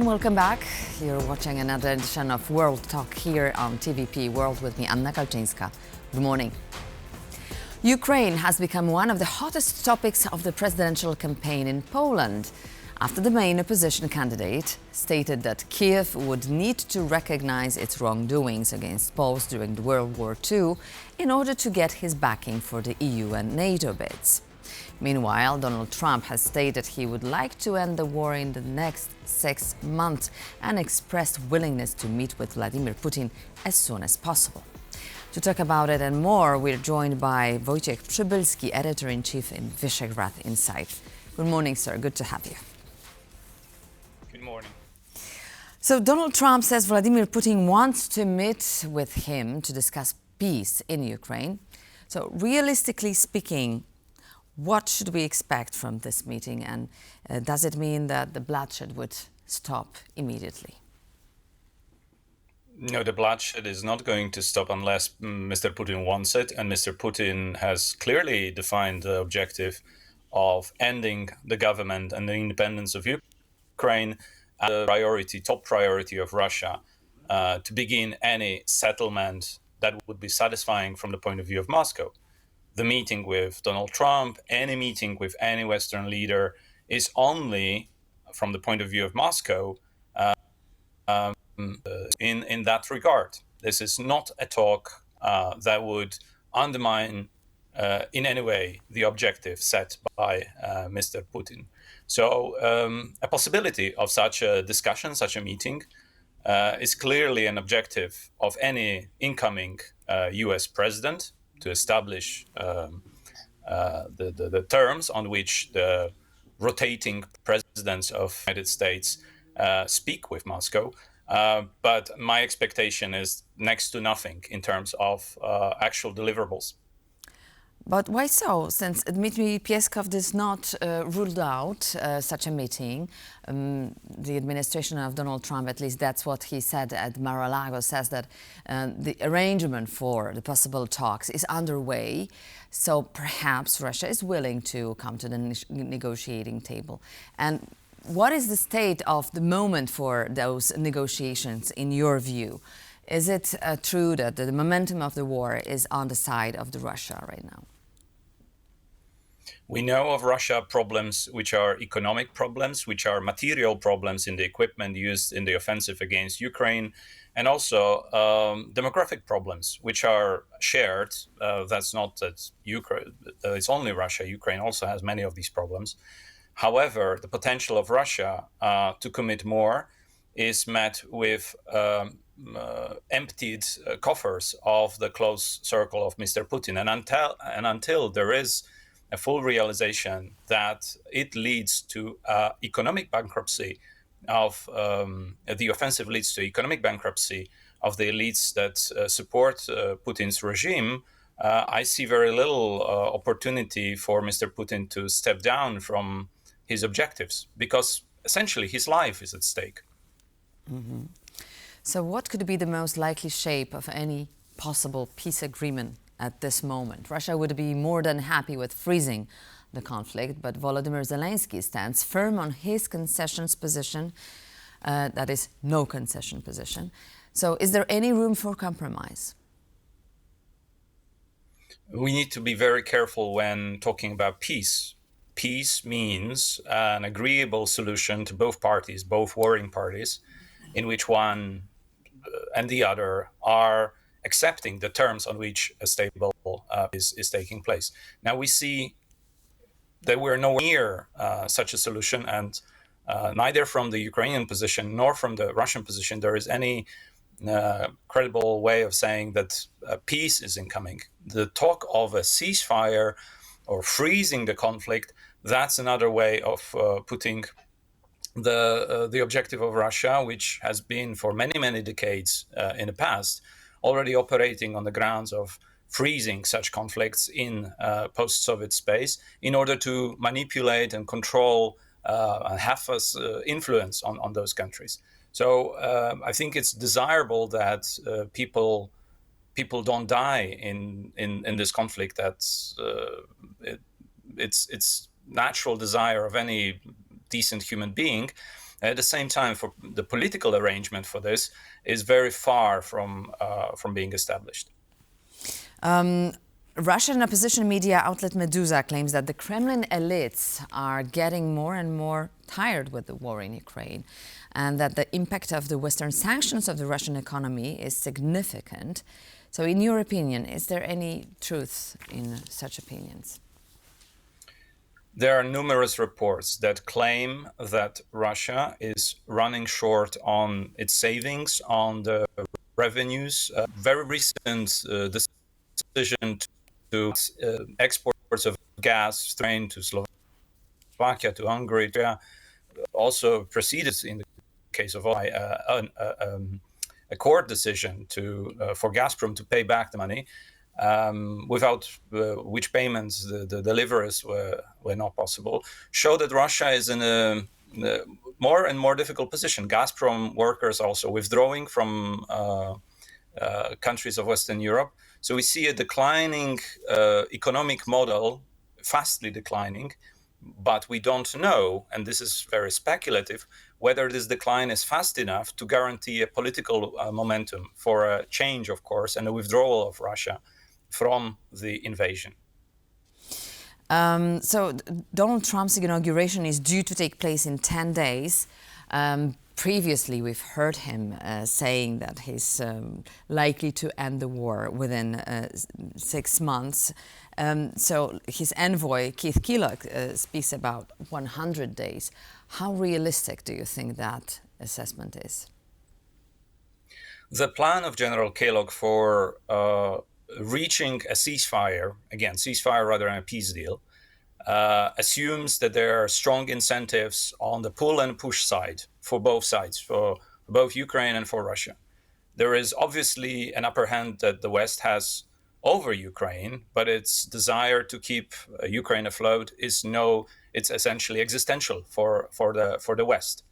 everyone, welcome back. You're watching another edition of World Talk here on TVP World with me, Kalczyńska. Good morning. Ukraine has become one of the hottest topics of the presidential campaign in Poland after the main opposition candidate stated that Kiev would need to recognize its wrongdoings against Poles during World War II in order to get his backing for the EU and NATO bids. Meanwhile, Donald Trump has stated he would like to end the war in the next 6 months and expressed willingness to meet with Vladimir Putin as soon as possible. To talk about it and more, we're joined by Wojciech Przybylski, Editor-in-Chief in Visegrad Insight. Good morning, sir. Good to have you. Good morning. So Donald Trump says Vladimir Putin wants to meet with him to discuss peace in Ukraine. So realistically speaking, what should we expect from this meeting, and does it mean that the bloodshed would stop immediately? No, the bloodshed is not going to stop unless Mr. Putin wants it, and Mr. Putin has clearly defined the objective of ending the government and the independence of Ukraine as a top priority of Russia, to begin any settlement that would be satisfying from the point of view of Moscow. The meeting with Donald Trump, any meeting with any Western leader is only, from the point of view of Moscow, in that regard. This is not a talk that would undermine in any way the objective set by Mr. Putin. So a possibility of such a discussion, such a meeting, is clearly an objective of any incoming US president, to establish the terms on which the rotating presidents of the United States speak with Moscow. But my expectation is next to nothing in terms of actual deliverables. But why so? Since Dmitry Peskov does not rule out such a meeting, the administration of Donald Trump, at least that's what he said at Mar-a-Lago, says that the arrangement for the possible talks is underway. So perhaps Russia is willing to come to the negotiating table. And what is the state of the moment for those negotiations in your view? Is it true that the momentum of the war is on the side of Russia right now? We know of Russia problems which are economic problems, which are material problems in the equipment used in the offensive against Ukraine, and also demographic problems, which are shared. That's not that Ukraine, it's only Russia. Ukraine also has many of these problems. However, the potential of Russia to commit more is met with emptied coffers of the close circle of Mr. Putin. And until there is a full realization that it leads to economic bankruptcy of the offensive leads to economic bankruptcy of the elites that support Putin's regime, I see very little opportunity for Mr. Putin to step down from his objectives, because essentially his life is at stake. Mm-hmm. So what could be the most likely shape of any possible peace agreement at this moment? Russia would be more than happy with freezing the conflict, but Volodymyr Zelensky stands firm on his concessions position, that is, no concession position. So is there any room for compromise? We need to be very careful when talking about peace. Peace means an agreeable solution to both parties, both warring parties, in which one and the other are accepting the terms on which a stable is taking place. Now we see that we're nowhere near such a solution, and neither from the Ukrainian position nor from the Russian position there is any credible way of saying that peace is incoming. The talk of a ceasefire or freezing the conflict, that's another way of putting the objective of Russia, which has been for many decades in the past already operating on the grounds of freezing such conflicts in post-Soviet space in order to manipulate and control and have us influence on those countries. So I think it's desirable that people don't die in this conflict. That's it's natural desire of any decent human being. At the same time, for the political arrangement for this is very far from being established. Russian opposition media outlet Meduza claims that the Kremlin elites are getting more and more tired with the war in Ukraine, and that the impact of the Western sanctions of the Russian economy is significant. So in your opinion, is there any truth in such opinions? There are numerous reports that claim that Russia is running short on its savings, on the revenues. Very recent decision to exports of gas train to Slovakia, to Hungary, also preceded in the case of a court decision for Gazprom to pay back the money, without which payments the deliveries were not possible, show that Russia is in a more and more difficult position. Gazprom workers also withdrawing from countries of Western Europe. So we see a declining economic model, fastly declining, but we don't know, and this is very speculative, whether this decline is fast enough to guarantee a political momentum for a change, of course, and a withdrawal of Russia from the invasion. So Donald Trump's inauguration is due to take place in 10 days. Previously, we've heard him saying that he's likely to end the war within 6 months. So his envoy, Keith Kellogg, speaks about 100 days. How realistic do you think that assessment is? The plan of General Kellogg for reaching a ceasefire, again, ceasefire rather than a peace deal, assumes that there are strong incentives on the pull and push side for both sides, for both Ukraine and for Russia. There is obviously an upper hand that the West has over Ukraine, but its desire to keep Ukraine afloat it's essentially existential for the West.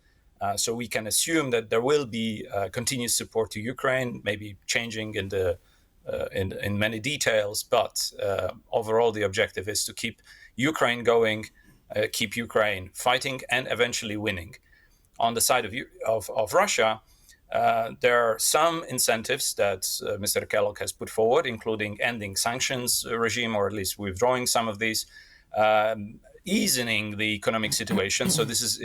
So we can assume that there will be continued support to Ukraine, maybe changing in many details, but overall the objective is to keep Ukraine going, keep Ukraine fighting, and eventually winning. On the side of Russia, there are some incentives that Mr. Kellogg has put forward, including ending sanctions regime, or at least withdrawing some of these, easing the economic situation. So this is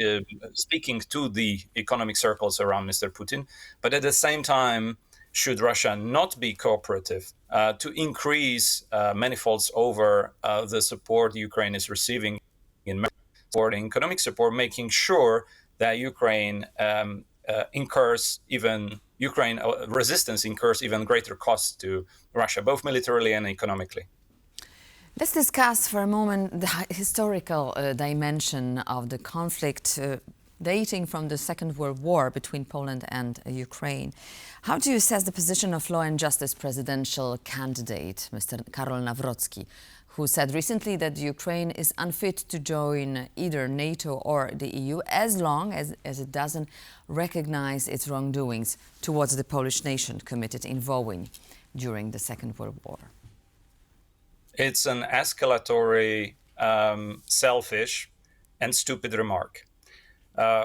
speaking to the economic circles around Mr. Putin. But at the same time, should Russia not be cooperative, to increase manifolds over the support Ukraine is receiving in economic support, making sure that Ukraine resistance incurs even greater costs to Russia, both militarily and economically. Let's discuss for a moment the historical dimension of the conflict dating from the Second World War between Poland and Ukraine. How do you assess the position of Law and Justice presidential candidate, Mr. Karol Nawrocki, who said recently that Ukraine is unfit to join either NATO or the EU as long as it doesn't recognize its wrongdoings towards the Polish nation committed in Wołyń during the Second World War? It's an escalatory, selfish, and stupid remark.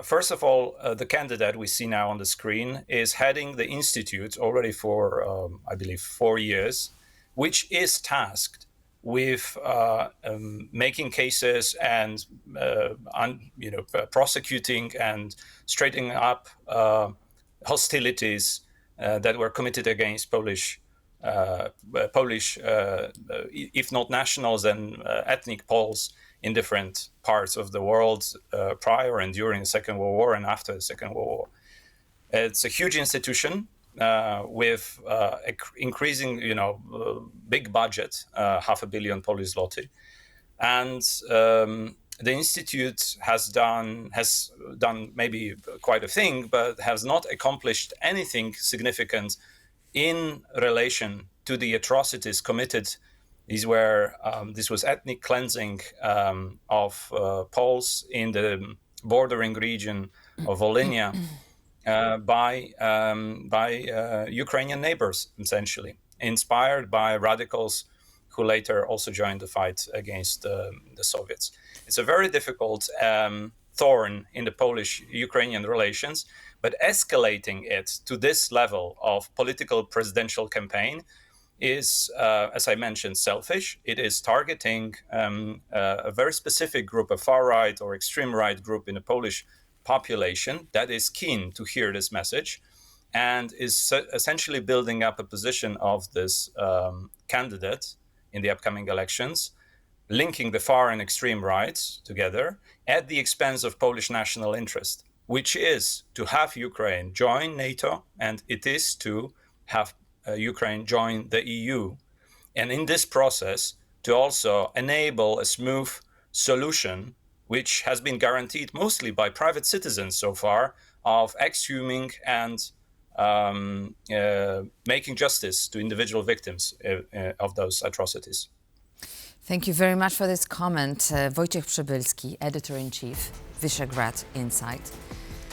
First of all, the candidate we see now on the screen is heading the institute already for, I believe, 4 years, which is tasked with making cases and prosecuting and straightening up hostilities that were committed against Polish, if not nationals, then ethnic Poles in different parts of the world prior and during the Second World War and after the Second World War. It's a huge institution with increasing, big budget, 500 million Polish zloty, and the institute has done maybe quite a thing, but has not accomplished anything significant in relation to the atrocities committed. This was ethnic cleansing of Poles in the bordering region of Volhynia by Ukrainian neighbors, essentially, inspired by radicals who later also joined the fight against the Soviets. It's a very difficult thorn in the Polish-Ukrainian relations, but escalating it to this level of political presidential campaign is, as I mentioned, selfish. It is targeting a very specific group, a far-right or extreme-right group in the Polish population that is keen to hear this message and is essentially building up a position of this candidate in the upcoming elections, linking the far and extreme right together at the expense of Polish national interest, which is to have Ukraine join NATO, and it is to have Ukraine join the EU. And in this process, to also enable a smooth solution, which has been guaranteed mostly by private citizens so far, of exhuming and making justice to individual victims of those atrocities. Thank you very much for this comment. Wojciech Przybylski, Editor-in-Chief, Visegrad Insight.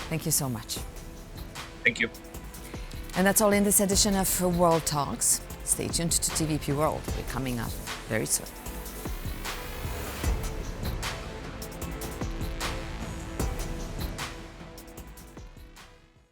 Thank you so much. Thank you. And that's all in this edition of World Talks. Stay tuned to TVP World. We're coming up very soon.